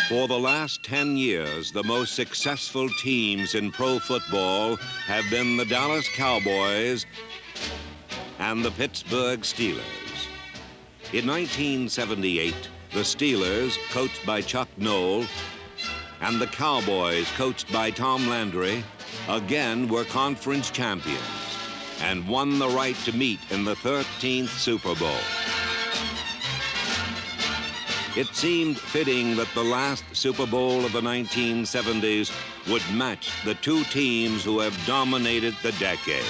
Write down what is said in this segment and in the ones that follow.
For the last 10 years, the most successful teams in pro football have been the Dallas Cowboys and the Pittsburgh Steelers. In 1978, the Steelers, coached by Chuck Noll, and the Cowboys, coached by Tom Landry, again were conference champions and won the right to meet in the 13th Super Bowl. It seemed fitting that the last Super Bowl of the 1970s would match the two teams who have dominated the decade.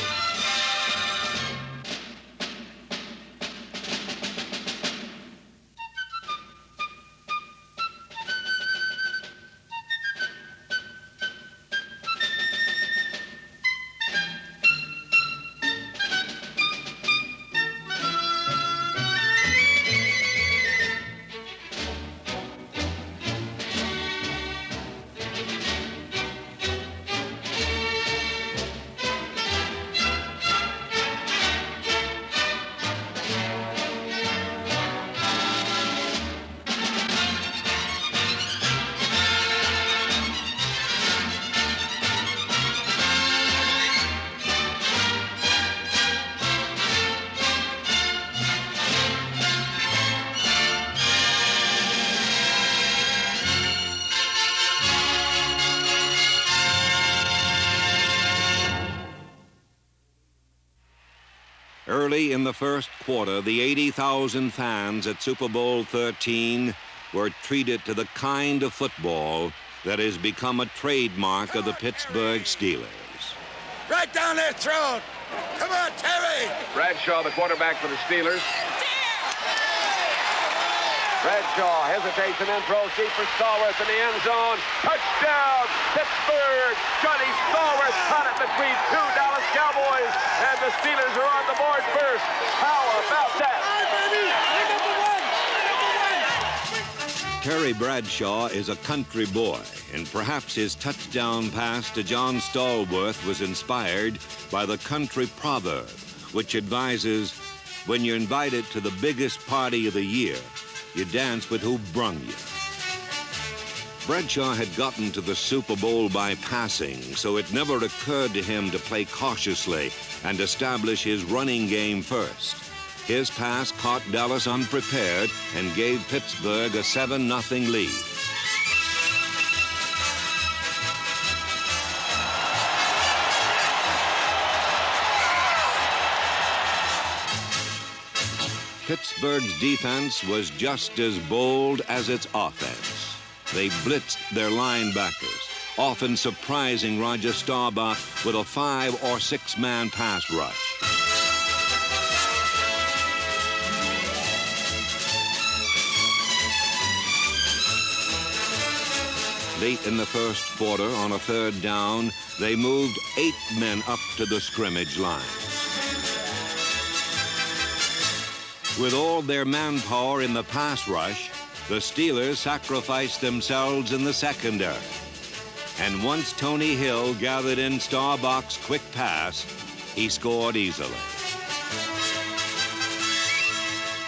Early in the first quarter, the 80,000 fans at Super Bowl XIII were treated to the kind of football that has become a trademark of the Pittsburgh Steelers. Right down their throat! Come on, Terry! Bradshaw, the quarterback for the Steelers. Bradshaw hesitates and then throws deep for Stallworth in the end zone. Touchdown, Pittsburgh! Johnny Stallworth caught it between two Dallas Cowboys, and the Steelers are on the board first. How about that? Terry Bradshaw is a country boy, and perhaps his touchdown pass to John Stallworth was inspired by the country proverb, which advises, when you're invited to the biggest party of the year, you dance with who brung you. Bradshaw had gotten to the Super Bowl by passing, so it never occurred to him to play cautiously and establish his running game first. His pass caught Dallas unprepared and gave Pittsburgh a 7-0 lead. Pittsburgh's defense was just as bold as its offense. They blitzed their linebackers, often surprising Roger Staubach with a 5- or 6-man pass rush. Late in the first quarter, on a third down, they moved 8 men up to the scrimmage line. With all their manpower in the pass rush, the Steelers sacrificed themselves in the secondary. And once Tony Hill gathered in Staubach's quick pass, he scored easily.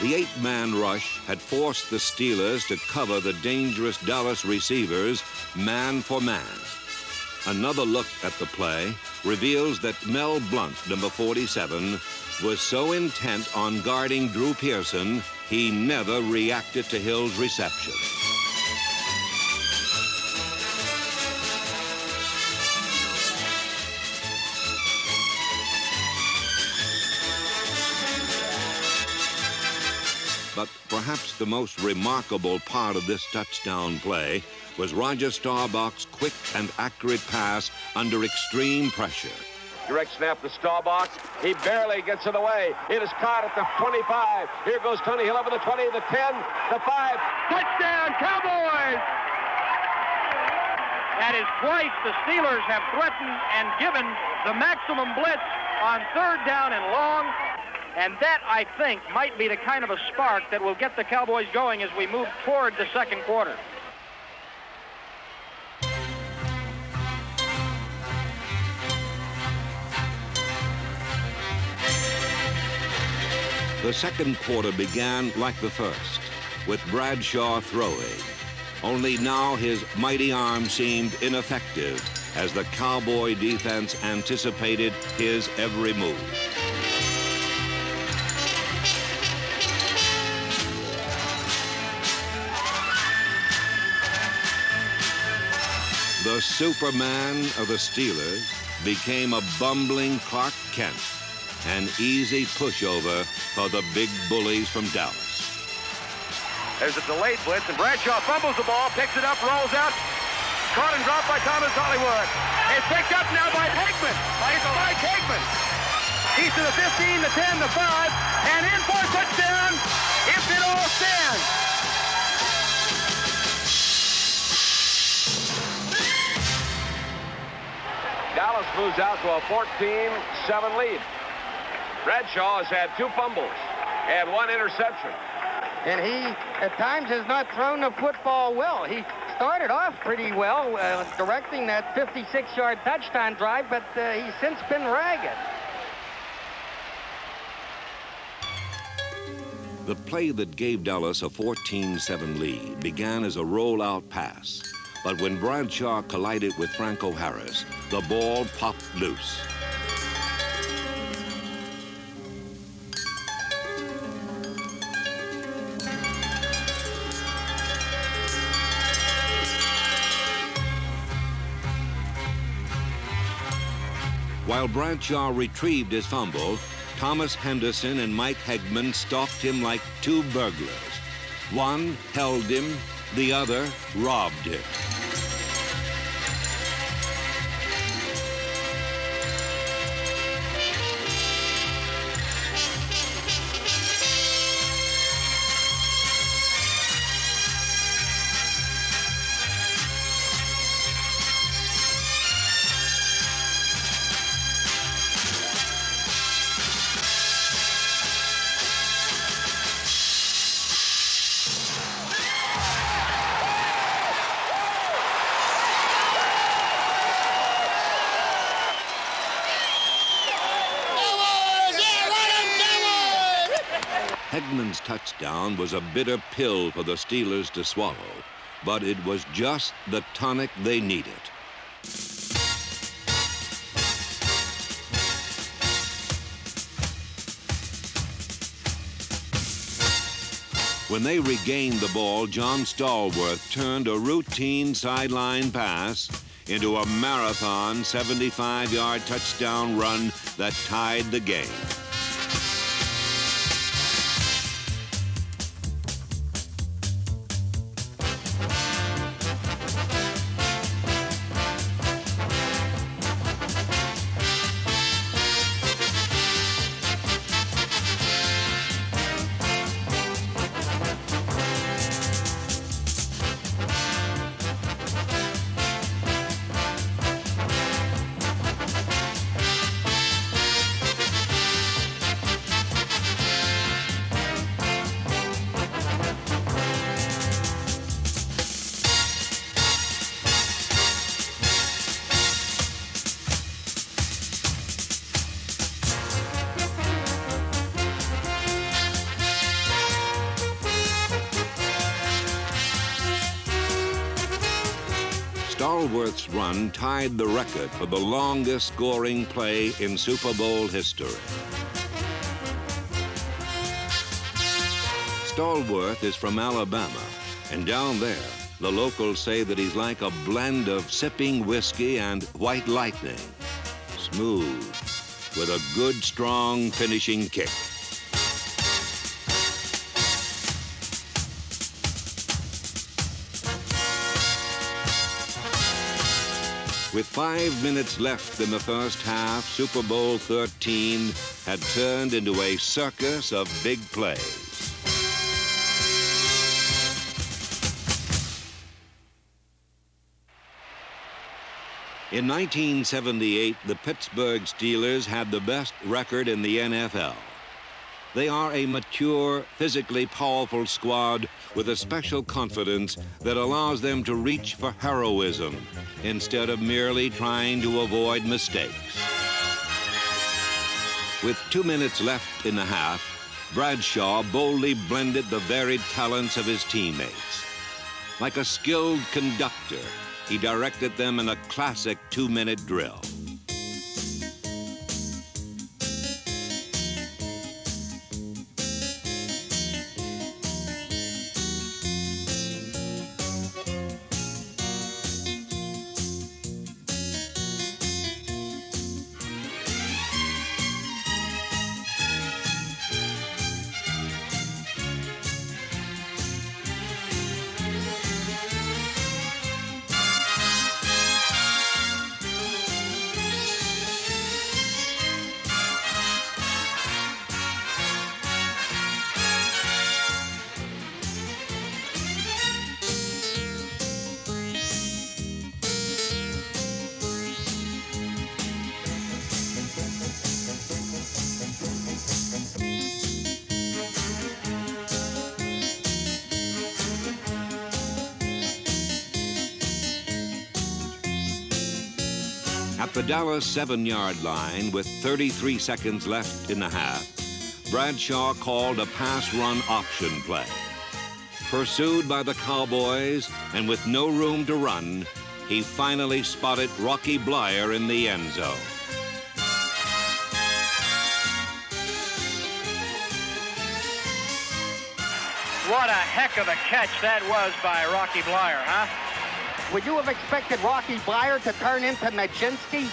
The 8-man rush had forced the Steelers to cover the dangerous Dallas receivers man for man. Another look at the play reveals that Mel Blount, number 47, was so intent on guarding Drew Pearson, he never reacted to Hill's reception. But perhaps the most remarkable part of this touchdown play was Roger Staubach's quick and accurate pass under extreme pressure. Direct snap to Staubach. He barely gets it away. It is caught at the 25. Here goes Tony Hill over the 20, the 10, the 5. Touchdown, Cowboys! That is twice the Steelers have threatened and given the maximum blitz on third down and long. And that, I think, might be the kind of a spark that will get the Cowboys going as we move toward the second quarter. The second quarter began like the first, with Bradshaw throwing. Only now his mighty arm seemed ineffective as the Cowboy defense anticipated his every move. The Superman of the Steelers became a bumbling Clark Kent, an easy pushover for the big bullies from Dallas. There's a delayed blitz, and Bradshaw fumbles the ball, picks it up, rolls out. Caught and dropped by Thomas Hollywood. It's picked up now by Hegman. It's Mike Hegman. He's to the 15, the 10, the 5, and in for a touchdown if it all stands. Dallas moves out to a 14-7 lead. Bradshaw has had 2 fumbles and 1 interception. And he, at times, has not thrown the football well. He started off pretty well, directing that 56-yard touchdown drive, but he's since been ragged. The play that gave Dallas a 14-7 lead began as a rollout pass. But when Bradshaw collided with Franco Harris, the ball popped loose. While Bradshaw retrieved his fumble, Thomas Henderson and Mike Hegman stalked him like 2 burglars. One held him, the other robbed him. Hegman's touchdown was a bitter pill for the Steelers to swallow, but it was just the tonic they needed. When they regained the ball, John Stallworth turned a routine sideline pass into a marathon 75-yard touchdown run that tied the game. Stallworth's run tied the record for the longest scoring play in Super Bowl history. Stallworth is from Alabama, and down there, the locals say that he's like a blend of sipping whiskey and white lightning. Smooth, with a good, strong finishing kick. With 5 minutes left in the first half, Super Bowl XIII had turned into a circus of big plays. In 1978, the Pittsburgh Steelers had the best record in the NFL. They are a mature, physically powerful squad with a special confidence that allows them to reach for heroism instead of merely trying to avoid mistakes. With 2 minutes left in the half, Bradshaw boldly blended the varied talents of his teammates. Like a skilled conductor, he directed them in a classic 2-minute drill. At the Dallas 7-yard line with 33 seconds left in the half, Bradshaw called a pass-run option play. Pursued by the Cowboys and with no room to run, he finally spotted Rocky Bleier in the end zone. What a heck of a catch that was by Rocky Bleier, huh? Would you have expected Rocky Bleier to turn into Nijinsky?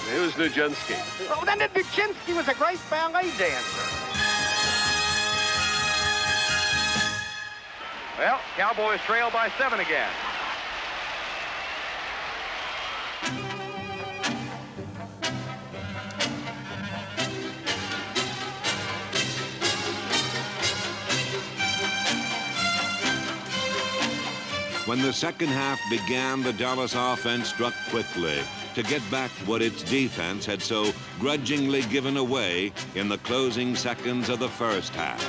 Who's Nijinsky? Oh, then Nijinsky was a great ballet dancer. Well, Cowboys trail by 7 again. When the second half began, the Dallas offense struck quickly to get back what its defense had so grudgingly given away in the closing seconds of the first half.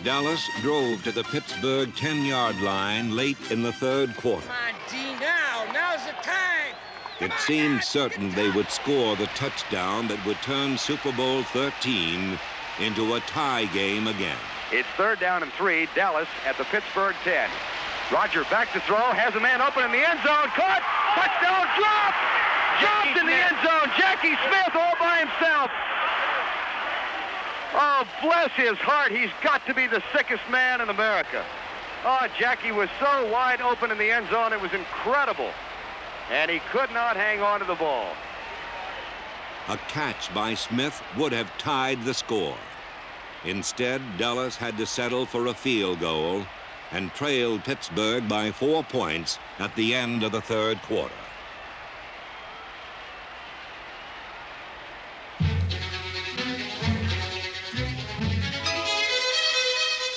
Dallas drove to the Pittsburgh 10-yard line late in the third quarter. Come on, D, now's the time. It seemed certain they would score the touchdown that would turn Super Bowl XIII into a tie game again. It's 3rd down and 3, Dallas at the Pittsburgh 10. Roger back to throw, has a man open in the end zone, caught, touchdown, dropped in the end zone. Jackie Smith all by himself. Oh, bless his heart, he's got to be the sickest man in America. Oh, Jackie was so wide open in the end zone, it was incredible. And he could not hang on to the ball. A catch by Smith would have tied the score. Instead, Dallas had to settle for a field goal and trailed Pittsburgh by 4 points at the end of the third quarter.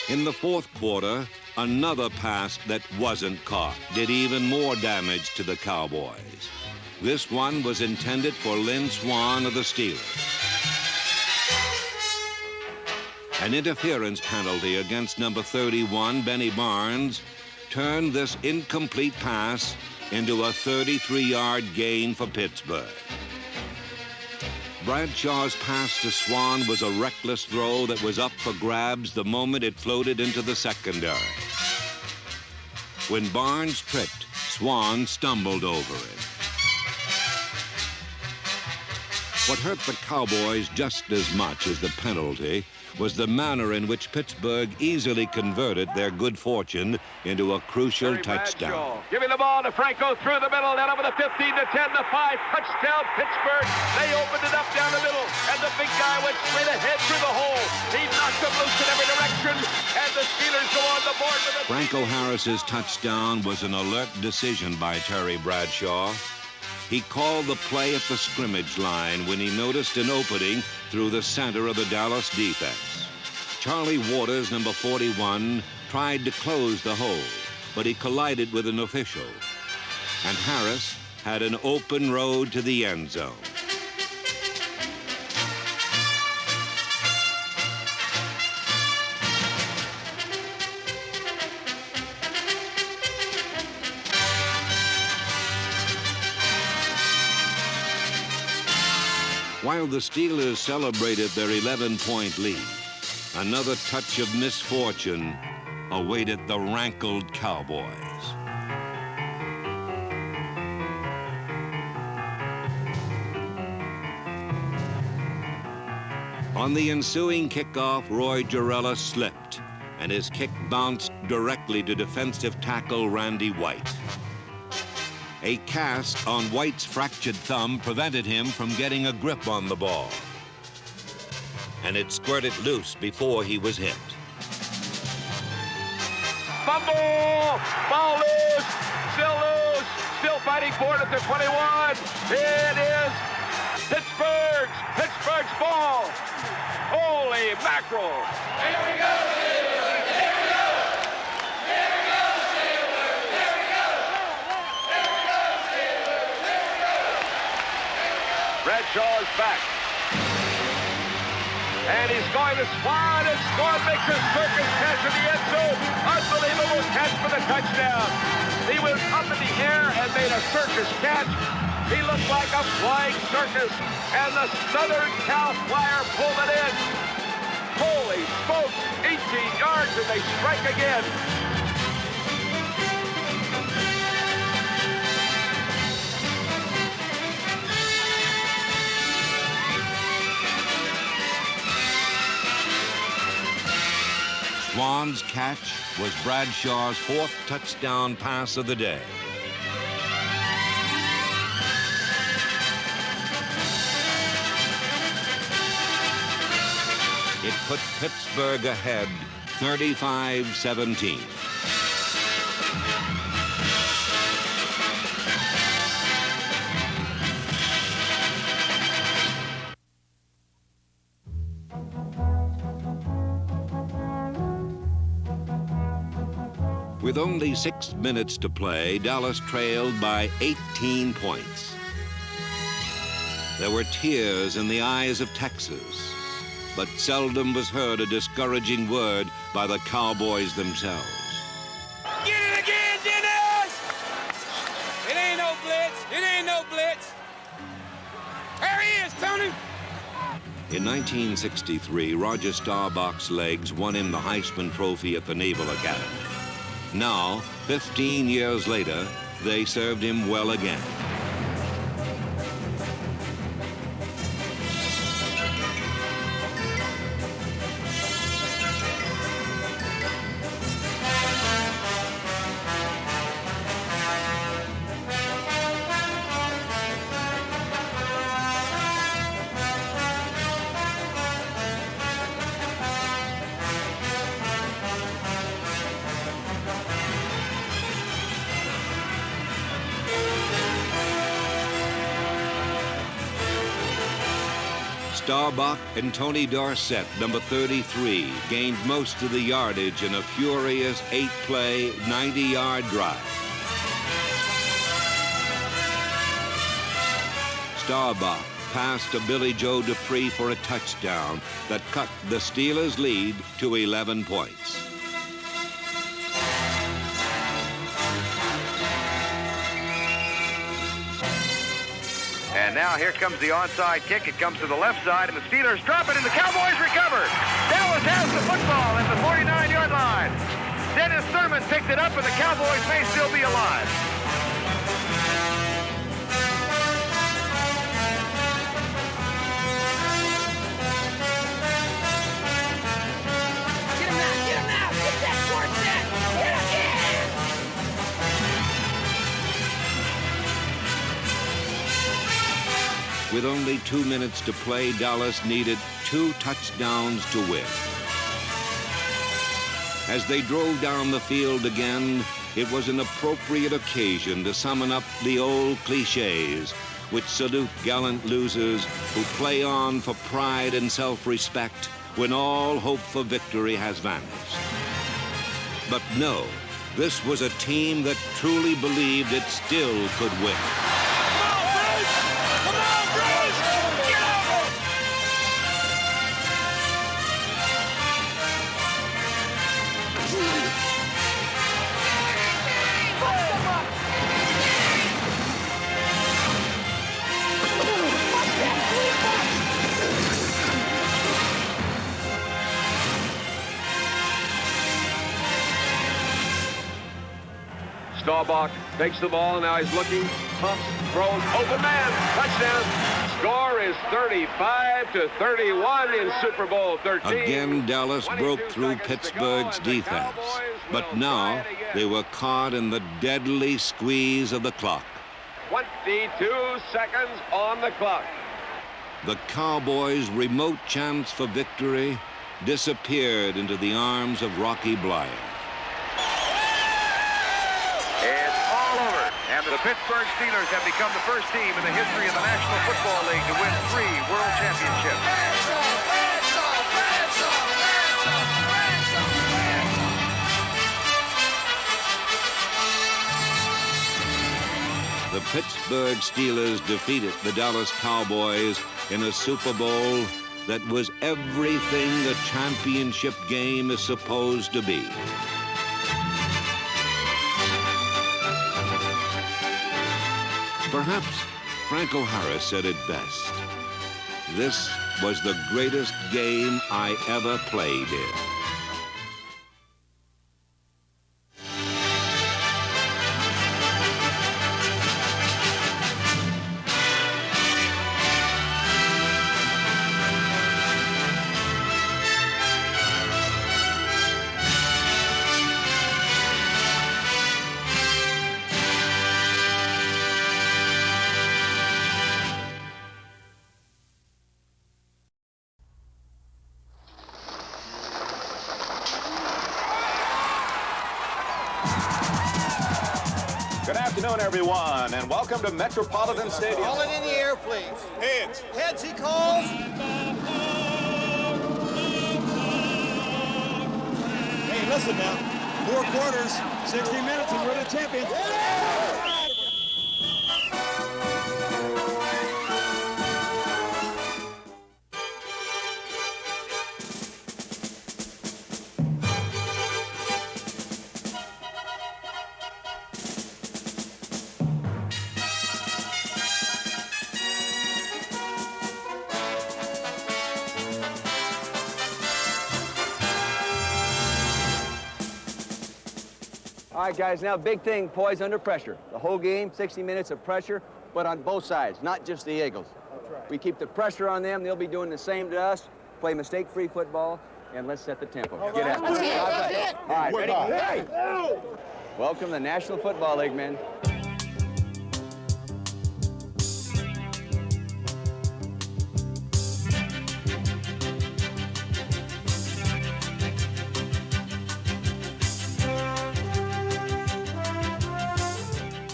In the fourth quarter, another pass that wasn't caught did even more damage to the Cowboys. This one was intended for Lynn Swann of the Steelers. An interference penalty against number 31, Benny Barnes, turned this incomplete pass into a 33-yard gain for Pittsburgh. Bradshaw's pass to Swann was a reckless throw that was up for grabs the moment it floated into the secondary. When Barnes tripped, Swann stumbled over it. What hurt the Cowboys just as much as the penalty was the manner in which Pittsburgh easily converted their good fortune into a crucial touchdown. Bradshaw giving the ball to Franco through the middle, then over the 15 to 10 to 5. Touchdown, Pittsburgh. They opened it up down the middle, and the big guy went straight ahead through the hole. He knocked them loose in every direction, and the Steelers go on the board with a... Franco Harris's touchdown was an alert decision by Terry Bradshaw. He called the play at the scrimmage line when he noticed an opening through the center of the Dallas defense. Charlie Waters, number 41, tried to close the hole, but he collided with an official, and Harris had an open road to the end zone. While the Steelers celebrated their 11-point lead, another touch of misfortune awaited the rankled Cowboys. On the ensuing kickoff, Roy Jarrella slipped, and his kick bounced directly to defensive tackle Randy White. A cast on White's fractured thumb prevented him from getting a grip on the ball, and it squirted loose before he was hit. Fumble! Ball loose! Still fighting for it at the 21. It is Pittsburgh's ball. Holy mackerel! Here we go, Steelers! Here we go! Here we go, Steelers! Here we go! Here we go, Steelers! Here we go! Bradshaw is back. And he's going to swan and score, makes a circus catch in the end zone. Unbelievable catch for the touchdown. He was up in the air and made a circus catch. He looked like a flying circus, and the Southern Cal Flyer pulled it in. Holy smokes, 18 yards, and they strike again. Swan's catch was Bradshaw's 4th touchdown pass of the day. It put Pittsburgh ahead 35-17. With only 6 minutes to play, Dallas trailed by 18 points. There were tears in the eyes of Texas, but seldom was heard a discouraging word by the Cowboys themselves. Get it again, Dennis! It ain't no blitz. It ain't no blitz. There he is, Tony. In 1963, Roger Staubach's legs won him the Heisman Trophy at the Naval Academy. Now, 15 years later, they served him well again. Staubach and Tony Dorsett, number 33, gained most of the yardage in a furious 8-play, 90-yard drive. Staubach passed to Billy Joe Dupree for a touchdown that cut the Steelers' lead to 11 points. And now here comes the onside kick. It comes to the left side, and the Steelers drop it, and the Cowboys recover. Dallas has the football at the 49-yard line. Dennis Thurman picked it up, and the Cowboys may still be alive. Get him out! Get him out! Get that short set! Get him in! With only 2 minutes to play, Dallas needed 2 touchdowns to win. As they drove down the field again, it was an appropriate occasion to summon up the old cliches which salute gallant losers who play on for pride and self-respect when all hope for victory has vanished. But no, this was a team that truly believed it still could win. Staubach takes the ball, and now he's looking, pumps, throws, open man, touchdown. Score is 35-31 in Super Bowl 13. Again, Dallas broke through Pittsburgh's defense, but now they were caught in the deadly squeeze of the clock. 22 seconds on the clock. The Cowboys' remote chance for victory disappeared into the arms of Rocky Bleier. It's all over, and the Pittsburgh Steelers have become the first team in the history of the National Football League to win 3 World Championships. The Pittsburgh Steelers defeated the Dallas Cowboys in a Super Bowl that was everything a championship game is supposed to be. Perhaps Franco Harris said it best. This was the greatest game I ever played in. Good afternoon, everyone, and welcome to Metropolitan Stadium. Call it in the air, please. Heads. Heads, he calls. Hey, listen now. 4 quarters, 60 minutes, and we're the champions. All right, guys, now big thing, poise under pressure. The whole game, 60 minutes of pressure, but on both sides, not just the Eagles. That's right. We keep the pressure on them. They'll be doing the same to us. Play mistake-free football, and let's set the tempo. Get after it. All right, ready? Hey! Welcome to the National Football League, men.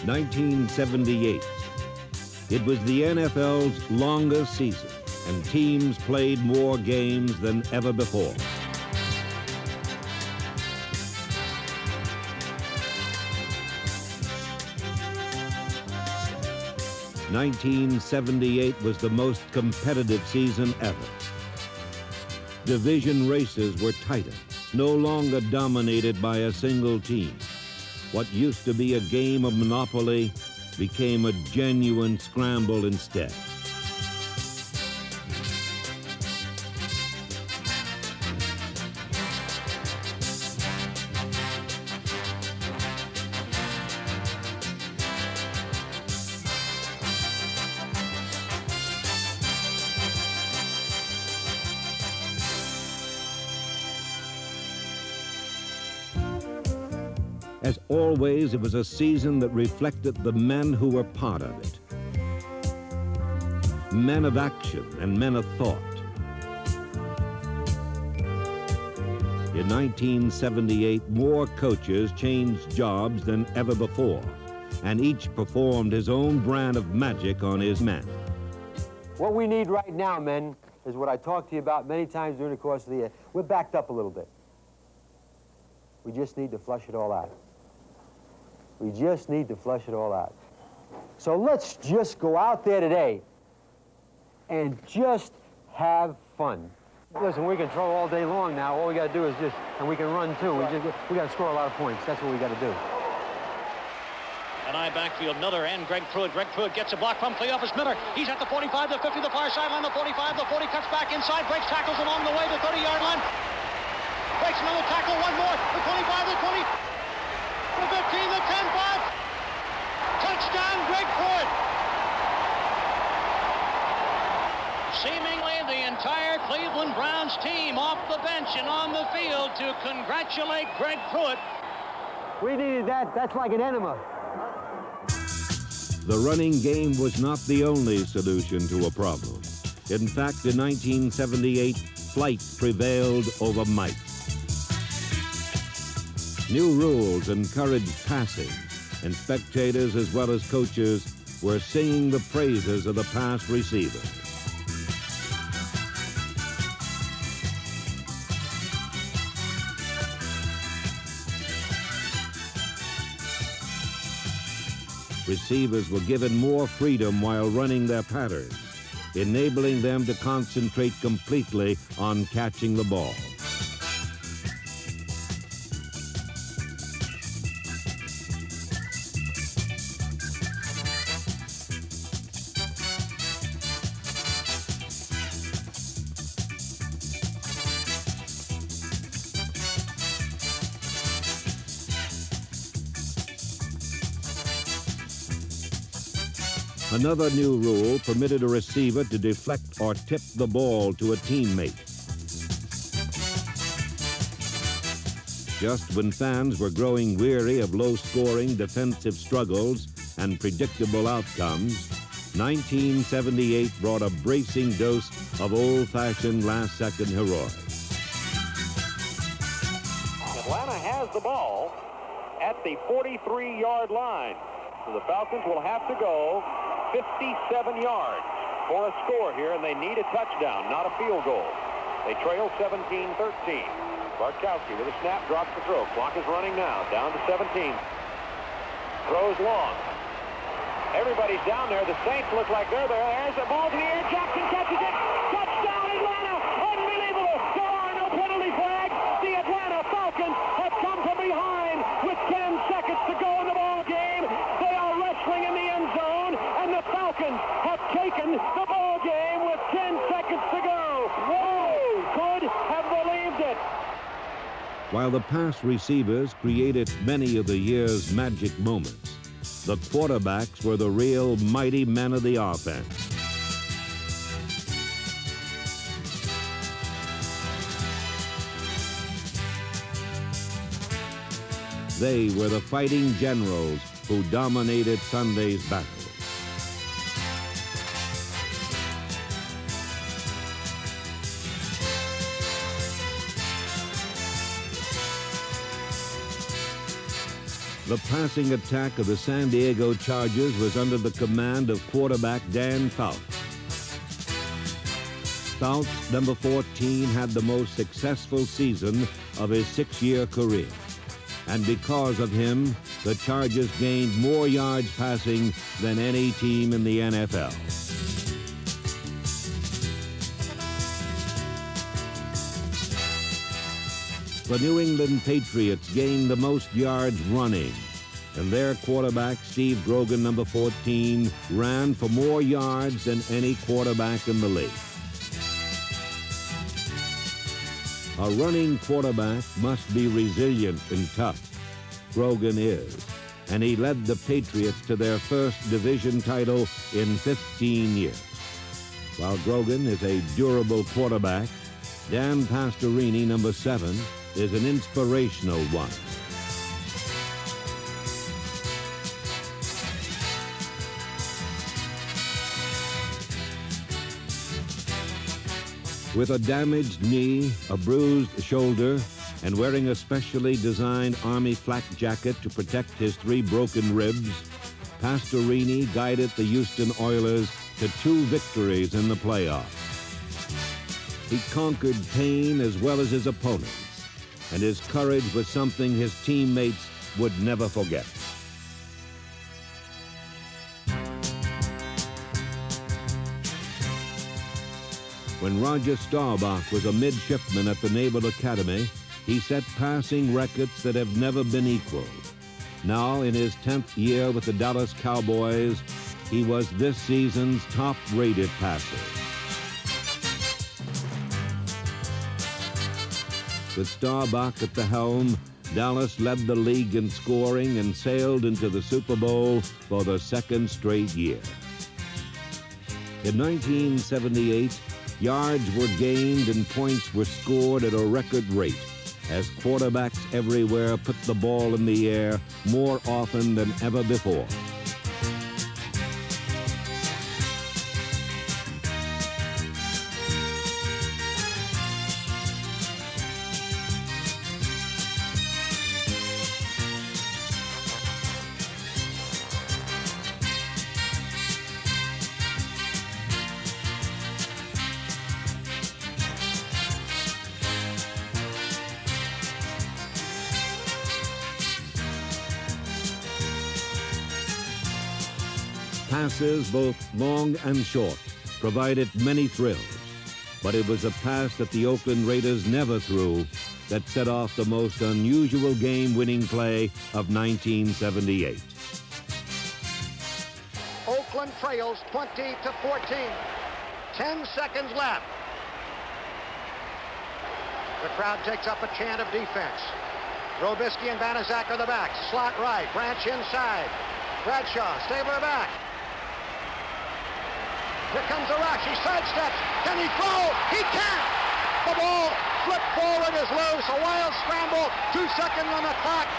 (1978). It was the NFL's longest season, and teams played more games than ever before. (1978) was the most competitive season ever. Division races were tighter, no longer dominated by a single team. What used to be a game of Monopoly became a genuine scramble instead. As always, it was a season that reflected the men who were part of it. Men of action and men of thought. In 1978, more coaches changed jobs than ever before, and each performed his own brand of magic on his men. What we need right now, men, is what I talked to you about many times during the course of the year. We're backed up a little bit. We just need to flush it all out. We just need to flush it all out. So let's just go out there today and just have fun. Listen, we can throw all day long now. All we got to do is just, and we can run too. We got to score a lot of points. That's what we got to do. An eye backfield, Miller and Greg Pruitt. Greg Pruitt gets a block from Cleophas Miller. He's at the 45, the 50, the far sideline, the 45, the 40, cuts back inside, breaks tackles along the way, the 30-yard line. Breaks another tackle, one more, the 25, the 20, the 15, the 10, 5, celebration on the field to congratulate Greg Pruitt. We needed that. That's like an enema. The running game was not the only solution to a problem. In fact, in 1978, flight prevailed over might. New rules encouraged passing, and spectators as well as coaches were singing the praises of the pass receiver. Receivers were given more freedom while running their patterns, enabling them to concentrate completely on catching the ball. Another new rule permitted a receiver to deflect or tip the ball to a teammate. Just when fans were growing weary of low-scoring defensive struggles and predictable outcomes, 1978 brought a bracing dose of old-fashioned last-second heroics. Atlanta has the ball at the 43-yard line. So the Falcons will have to go 57 yards for a score here, and they need a touchdown, not a field goal. They trail 17-13. Bartkowski with a snap, drops the throw. Clock is running now, down to 17. Throws long. Everybody's down there. The Saints look like they're there. There's the ball in the air. Jackson catches it. Touchdown, Atlanta! Unbelievable! There are no penalty flags. The Atlanta Falcons have come from behind with 10 seconds to go in the ball game. They are wrestling in the end zone, and the Falcons have taken the ball game with 10 seconds to go. Whoa! Could have believed it. While the pass receivers created many of the year's magic moments, the quarterbacks were the real mighty men of the offense. They were the fighting generals who dominated Sunday's battle. The passing attack of the San Diego Chargers was under the command of quarterback Dan Fouts. Fouts, number 14, had the most successful season of his 6-year career. And because of him, the Chargers gained more yards passing than any team in the NFL. The New England Patriots gained the most yards running, and their quarterback, Steve Grogan, number 14, ran for more yards than any quarterback in the league. A running quarterback must be resilient and tough. Grogan is, and he led the Patriots to their first division title in 15 years. While Grogan is a durable quarterback, Dan Pastorini, number 7, is an inspirational one. With a damaged knee, a bruised shoulder, and wearing a specially designed Army flak jacket to protect his 3 broken ribs, Pastorini guided the Houston Oilers to 2 victories in the playoffs. He conquered pain as well as his opponents, and his courage was something his teammates would never forget. When Roger Staubach was a midshipman at the Naval Academy, he set passing records that have never been equaled. Now, in his 10th year with the Dallas Cowboys, he was this season's top-rated passer. With Staubach at the helm, Dallas led the league in scoring and sailed into the Super Bowl for the 2nd straight year. In 1978, Yards were gained and points were scored at a record rate as quarterbacks everywhere put the ball in the air more often than ever before. Passes, both long and short, provided many thrills, but it was a pass that the Oakland Raiders never threw that set off the most unusual game-winning play of 1978. Oakland trails 20-14. 10 seconds left. The crowd takes up a chant of defense. Robisky and Banaszak are the backs. Slot right, Branch inside. Bradshaw, Stabler back. Here comes the rush. He sidesteps. Can he throw? He can't. The ball flipped forward is loose. A wild scramble. 2 seconds on the clock.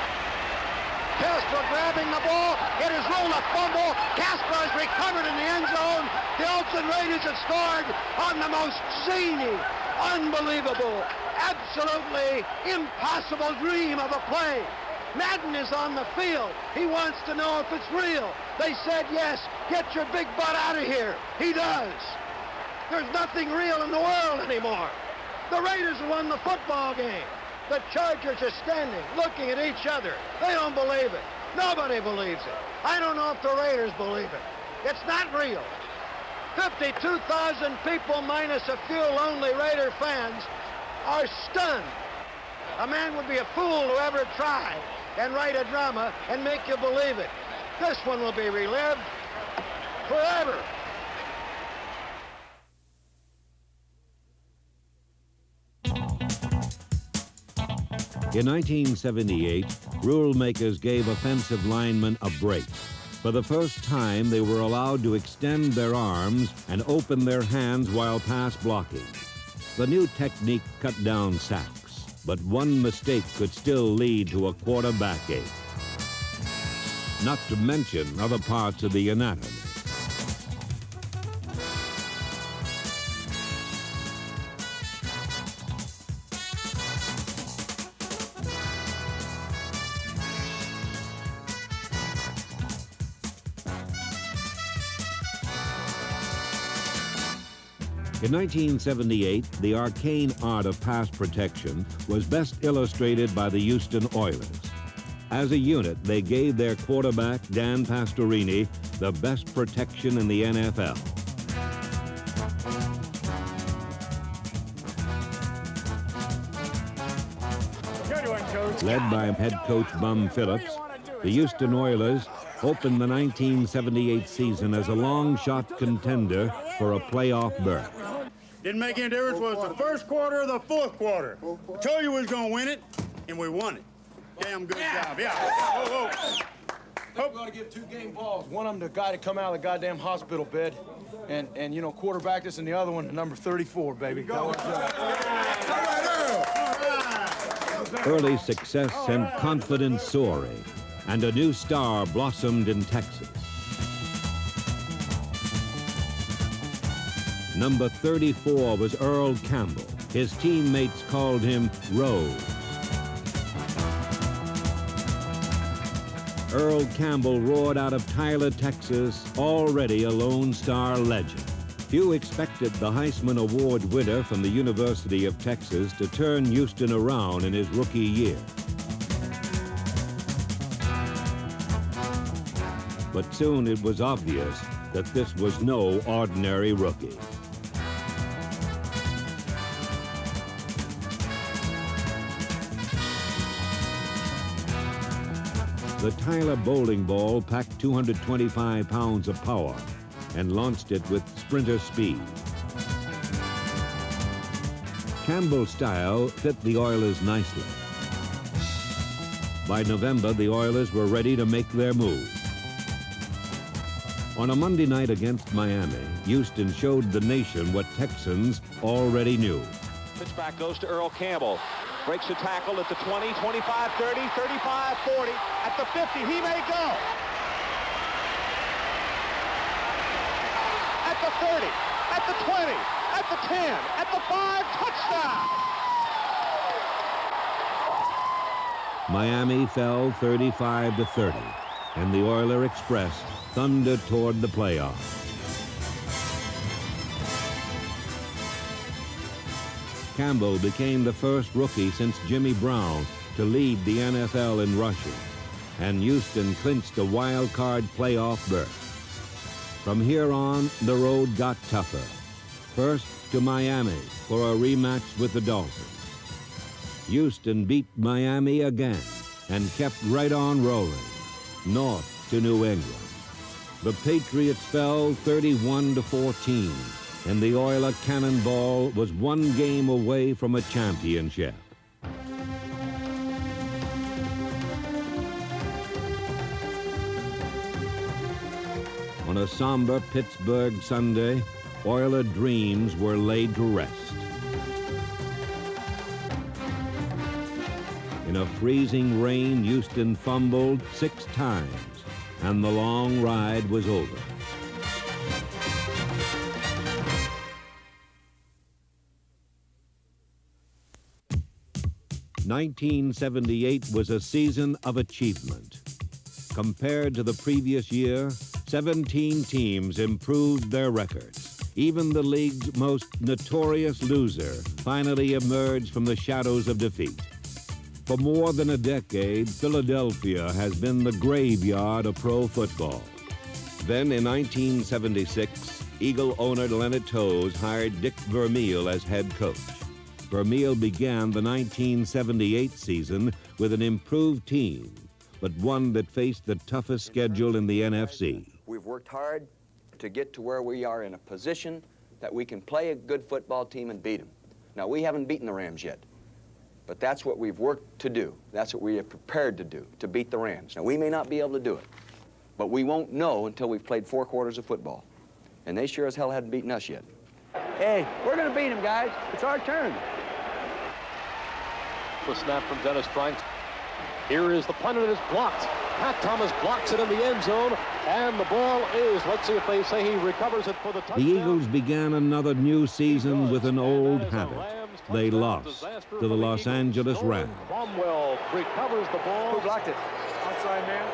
Casper grabbing the ball. It is ruled a fumble. Casper is recovered in the end zone. The Oakland Raiders have scored on the most zany, unbelievable, absolutely impossible dream of a play. Madden is on the field. He wants to know if it's real. They said yes. Get your big butt out of here. He does. There's nothing real in the world anymore. The Raiders won the football game. The Chargers are standing, looking at each other. They don't believe it. Nobody believes it. I don't know if the Raiders believe it. It's not real. 52,000 people minus a few lonely Raider fans are stunned. A man would be a fool to ever try and write a drama and make you believe it. This one will be relived forever. In 1978, rule makers gave offensive linemen a break. For the first time, they were allowed to extend their arms and open their hands while pass blocking. The new technique cut down sacks, but one mistake could still lead to a quarterback ache. Not to mention other parts of the anatomy. In 1978, the arcane art of pass protection was best illustrated by the Houston Oilers. As a unit, they gave their quarterback, Dan Pastorini, the best protection in the NFL. Led by head coach Bum Phillips, the Houston Oilers opened the 1978 season as a long-shot contender for a playoff berth. Didn't make any difference whether it was the first quarter or the fourth quarter. I told you we was going to win it, and we won it. Damn good job, yeah. We're going to give 2 game balls. One of them the guy to come out of the goddamn hospital bed, and you know, quarterback this, and the other one, number 34, baby. Early success sent confidence soaring, and a new star blossomed in Texas. Number 34 was Earl Campbell. His teammates called him Rose. Earl Campbell roared out of Tyler, Texas, already a Lone Star legend. Few expected the Heisman Award winner from the University of Texas to turn Houston around in his rookie year. But soon it was obvious that this was no ordinary rookie. The Tyler bowling ball packed 225 pounds of power and launched it with sprinter speed. Campbell's style fit the Oilers nicely. By November, the Oilers were ready to make their move. On a Monday night against Miami, Houston showed the nation what Texans already knew. Pitch back goes to Earl Campbell. Breaks a tackle at the 20, 25, 30, 35, 40. At the 50, he may go. At the 30, at the 20, at the 10, at the 5, touchdown! Miami fell 35-30, and the Oiler Express thundered toward the playoffs. Campbell became the first rookie since Jimmy Brown to lead the NFL in rushing, and Houston clinched a wild card playoff berth. From here on, the road got tougher. First to Miami for a rematch with the Dolphins. Houston beat Miami again and kept right on rolling, north to New England. The Patriots fell 31-14, and the Oiler Cannonball was one game away from a championship. On a somber Pittsburgh Sunday, Oiler dreams were laid to rest. In a freezing rain, Houston fumbled 6 times, and the long ride was over. "1978 was a season of achievement. Compared to the previous year, 17 teams improved their records. Even the league's most notorious loser finally emerged from the shadows of defeat. For more than a decade, Philadelphia has been the graveyard of pro football. Then in 1976, Eagle owner Leonard Toews hired Dick Vermeil as head coach. Vermeil began the 1978 season with an improved team, but one that faced the toughest schedule in the NFC. We've worked hard to get to where we are in a position that we can play a good football team and beat them. Now, we haven't beaten the Rams yet, but that's what we've worked to do. That's what we are prepared to do, to beat the Rams. Now, we may not be able to do it, but we won't know until we've played 4 quarters of football. And they sure as hell hadn't beaten us yet. Hey, we're going to beat them, guys. It's our turn. The snap from Dennis Frank. Here is the punt, and it is blocked. Pat Thomas blocks it in the end zone, and the ball is, let's see if they say he recovers it for the touchdown. The Eagles began another new season with an old habit. They lost to the Los Angeles Rams. Cromwell recovers the ball. Who blocked it? Outside man.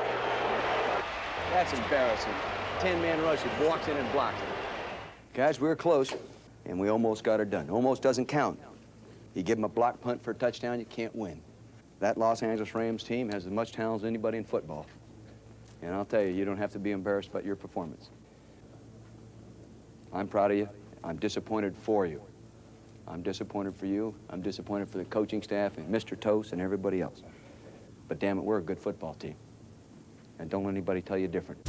That's embarrassing. 10-man rush, he walks in and blocks it. Guys, we were close, and we almost got her done. Almost doesn't count. You give them a block punt for a touchdown, you can't win. That Los Angeles Rams team has as much talent as anybody in football. And I'll tell you, you don't have to be embarrassed about your performance. I'm proud of you. I'm disappointed for you. I'm disappointed for you. I'm disappointed for the coaching staff and Mr. Toast and everybody else. But damn it, we're a good football team. And don't let anybody tell you different.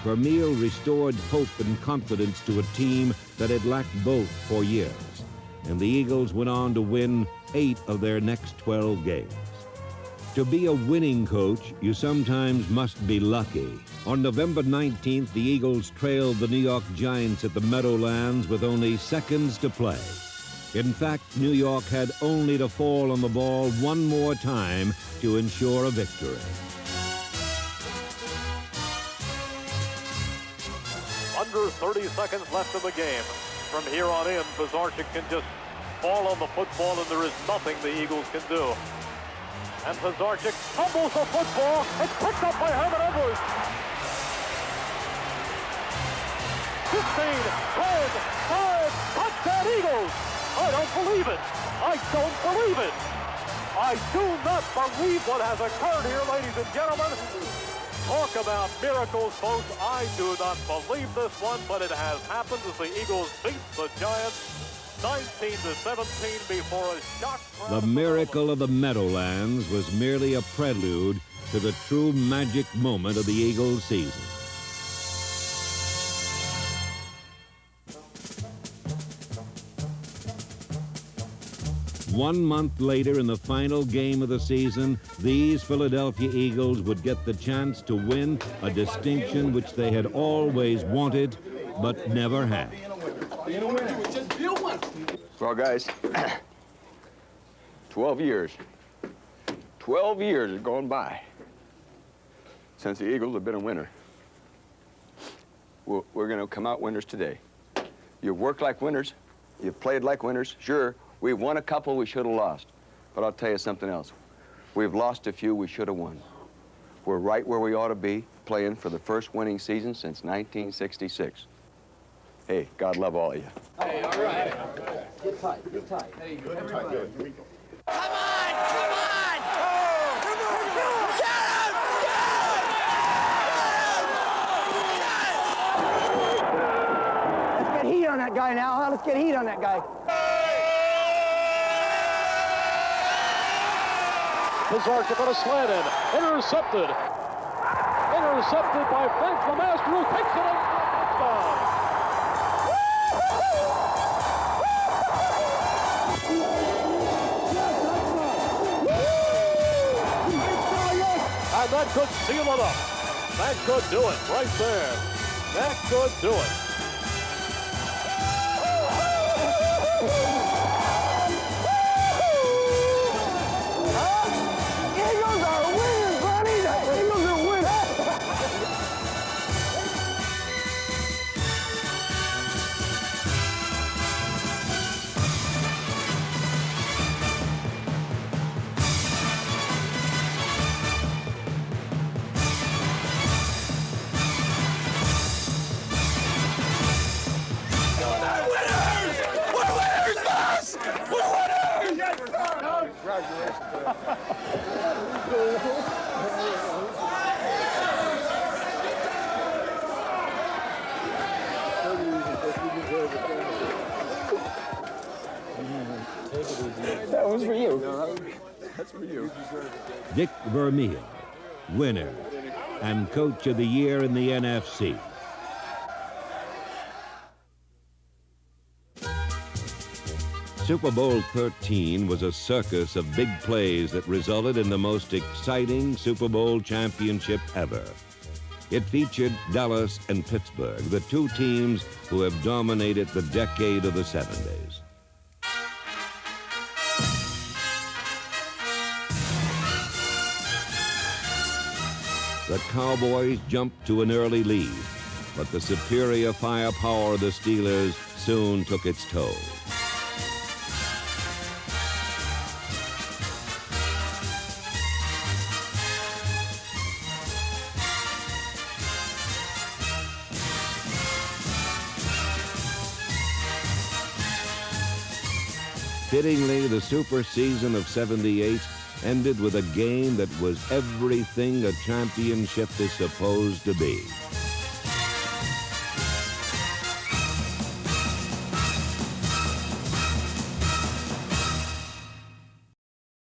Vermeil restored hope and confidence to a team that had lacked both for years, and the Eagles went on to win 8 of their next 12 games. To be a winning coach, you sometimes must be lucky. On November 19th, the Eagles trailed the New York Giants at the Meadowlands with only seconds to play. In fact, New York had only to fall on the ball one more time to ensure a victory. Under 30 seconds left in the game. From here on in, Pazarchik can just fall on the football, and there is nothing the Eagles can do. And Pazarchik fumbles the football. It's picked up by Herman Edwards. 15, 10, 5, touchdown Eagles. I don't believe it. I don't believe it. I do not believe what has occurred here, ladies and gentlemen. Talk about miracles, folks. I do not believe this one, but it has happened as the Eagles beat the Giants 19-17 before a shock crowd. The miracle of the Meadowlands was merely a prelude to the true magic moment of the Eagles season. One month later, in the final game of the season, these Philadelphia Eagles would get the chance to win a distinction which they had always wanted but never had. Well, guys, 12 years. 12 years have gone by since the Eagles have been a winner. We're going to come out winners today. You've worked like winners. You've played like winners. Sure, we've won a couple we should have lost. But I'll tell you something else. We've lost a few we should have won. We're right where we ought to be, playing for the first winning season since 1966. Hey, God love all of you. Hey, all right. Get tight, get tight. Hey, good. Everybody. Here we go. Come on! Come on! Oh, come on! Get him! Let's get heat on that guy now, huh? Let's get heat on that guy. Pittsburgh to put a slant in. Intercepted. Intercepted by Frank the Master, who takes it in for a touchdown. And that could seal it up. That could do it right there. That could do it. Eagles are winners, buddy! The Eagles are winners! That was for you. That's for you. Dick Vermeil, winner and Coach of the Year in the NFC. Super Bowl XIII was a circus of big plays that resulted in the most exciting Super Bowl championship ever. It featured Dallas and Pittsburgh, the two teams who have dominated the decade of the 70s. The Cowboys jumped to an early lead, but the superior firepower of the Steelers soon took its toll. Fittingly, the super season of '78 ended with a game that was everything a championship is supposed to be.